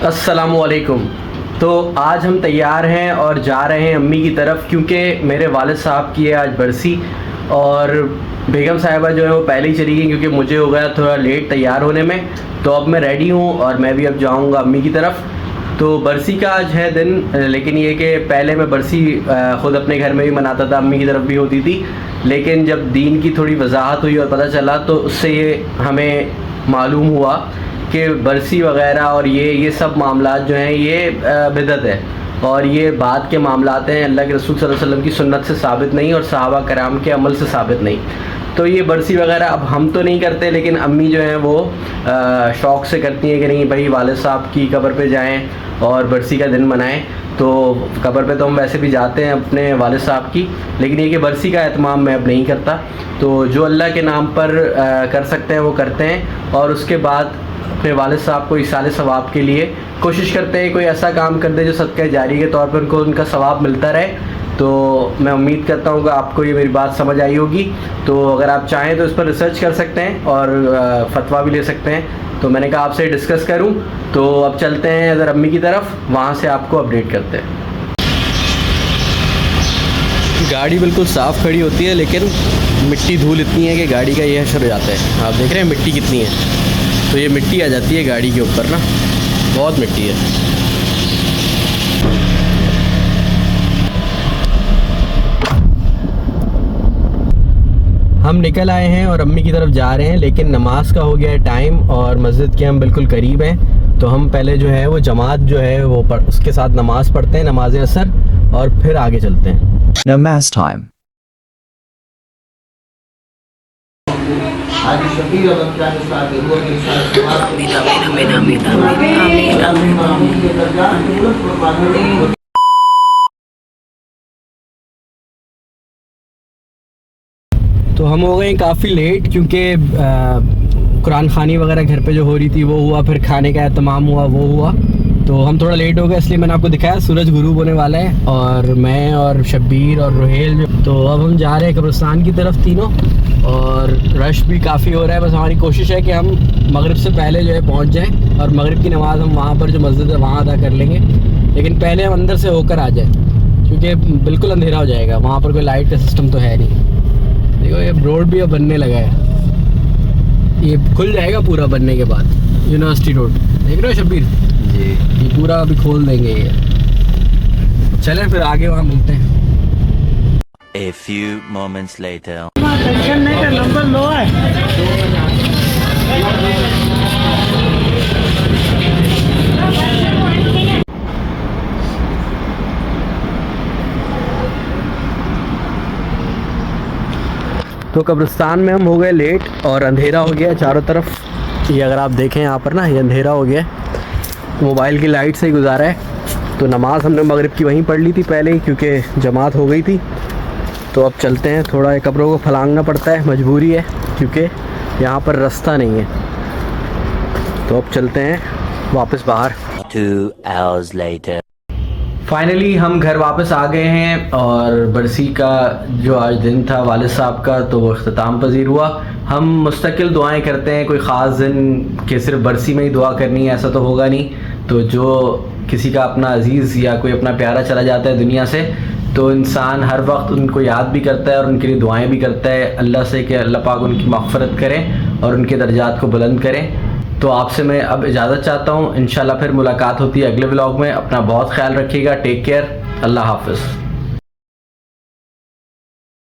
अस्सलामुअलैकुम। तो आज हम तैयार हैं और जा रहे हैं अम्मी की तरफ, क्योंकि मेरे वालिद साहब की है आज बरसी और बेगम साहिबा जो है वो पहले ही चली गई क्योंकि मुझे हो गया थोड़ा लेट तैयार होने में। तो अब मैं रेडी हूँ और मैं भी अब जाऊँगा अम्मी की तरफ। तो बरसी का आज है दिन, लेकिन ये कि पहले मैं बरसी ख़ुद अपने घर में भी मनाता था, अम्मी की तरफ भी होती थी, लेकिन जब दीन की थोड़ी वजाहत हुई और पता चला तो उससे ये हमें मालूम हुआ कि बरसी वग़ैरह और ये सब मामलात जो हैं ये बिदअत है और ये बाद के मामलात हैं, अल्लाह के रसूल सल्लल्लाहु अलैहि वसल्लम की सुन्नत से साबित नहीं और सहाबा कराम के अमल से साबित नहीं। तो ये बरसी वग़ैरह अब हम तो नहीं करते, लेकिन अम्मी जो हैं वो शौक़ से करती हैं कि नहीं भाई वालिद साहब की कब्र पे जाएं और बरसी का दिन मनाएं। तो कब्र पे तो हम वैसे भी जाते हैं अपने वालिद साहब की, लेकिन ये कि बरसी का एहतमाम मैं अब नहीं करता। तो जो अल्लाह के नाम पर कर सकते हैं वो करते हैं और उसके बाद अपने वालिद साहब को इसाले सवाब के लिए कोशिश करते हैं कोई ऐसा काम कर दे जो सदका जारी के तौर पर उनको उनका सवाब मिलता रहे। तो मैं उम्मीद करता हूँ कि आपको ये मेरी बात समझ आई होगी। तो अगर आप चाहें तो इस पर रिसर्च कर सकते हैं और फतवा भी ले सकते हैं। तो मैंने कहा आपसे डिस्कस करूँ। तो अब चलते हैं इधर अम्मी की तरफ, वहाँ से आपको अपडेट करते हैं। गाड़ी बिल्कुल साफ़ खड़ी होती है, लेकिन मिट्टी धूल इतनी है कि गाड़ी का ये हशर हो जाता है। आप देख रहे हैं मिट्टी कितनी है, तो ये मिट्टी आ जाती है गाड़ी के ऊपर ना, बहुत मिट्टी है। हम निकल आए हैं और अम्मी की तरफ जा रहे हैं, लेकिन नमाज का हो गया है टाइम और मस्जिद के हम बिल्कुल करीब हैं। तो हम पहले जो है वो जमात जो है वो उसके साथ नमाज़ पढ़ते हैं, नमाज असर, और फिर आगे चलते हैं। नमाज टाइम। तो हम हो गए काफ़ी लेट, क्योंकि कुरान खानी वगैरह घर पे जो हो रही थी वो हुआ, फिर खाने का एहतमाम हुआ वो हुआ। तो हम थोड़ा लेट हो गए, इसलिए मैंने आपको दिखाया सूरज गुरूब होने वाला है और मैं और शब्बीर और रोहेल। तो अब हम जा रहे हैं कब्रिस्तान की तरफ तीनों, और रश भी काफ़ी हो रहा है। बस हमारी कोशिश है कि हम मगरिब से पहले जो है पहुंच जाएं और मगरिब की नमाज़ हम वहाँ पर जो मस्जिद है वहाँ अदा कर लेंगे, लेकिन पहले हम अंदर से होकर आ जाएं क्योंकि बिल्कुल अंधेरा हो जाएगा। वहाँ पर कोई लाइट का सिस्टम तो है नहीं। देखो ये रोड भी अब बनने लगा है, ये खुल जाएगा पूरा बनने के बाद। यूनिवर्सिटी रोड देख रहे हो शब्बीर जी, ये पूरा अभी खोल देंगे ये। चलें फिर आगे वहाँ मिलते हैं। A few moments later. Number low है। तो कब्रिस्तान में हम हो गए लेट और अंधेरा हो गया चारों तरफ। ये अगर आप देखें यहाँ पर ना, ये अंधेरा हो गया, मोबाइल की लाइट से ही गुजारा है। तो नमाज़ हमने मगरिब की वहीं पढ़ ली थी पहले ही, क्योंकि जमात हो गई थी। तो अब चलते हैं, थोड़ा कब्रों को फलांगना पड़ता है, मजबूरी है क्योंकि यहाँ पर रास्ता नहीं है। तो अब चलते हैं वापस बाहर। 2 hours later. फाइनली हम घर वापस आ गए हैं और बरसी का जो आज दिन था वालिद साहब का, तो वो अख्ताम पजीर हुआ। हम मुस्तकिल दुआएं करते हैं, कोई ख़ास दिन कि सिर्फ बरसी में ही दुआ करनी है ऐसा तो होगा नहीं। तो जो किसी का अपना अजीज़ या कोई अपना प्यारा चला जाता है दुनिया से, तो इंसान हर वक्त उनको याद भी करता है और उनके लिए दुआएं भी करता है अल्लाह से कि अल्लाह पाक उनकी मग़फ़िरत करें और उनके दर्जात को बुलंद करें। तो आपसे मैं अब इजाज़त चाहता हूँ, इंशाल्लाह फिर मुलाकात होती है अगले व्लॉग में। अपना बहुत ख्याल रखिएगा, टेक केयर, अल्लाह हाफ़िज़।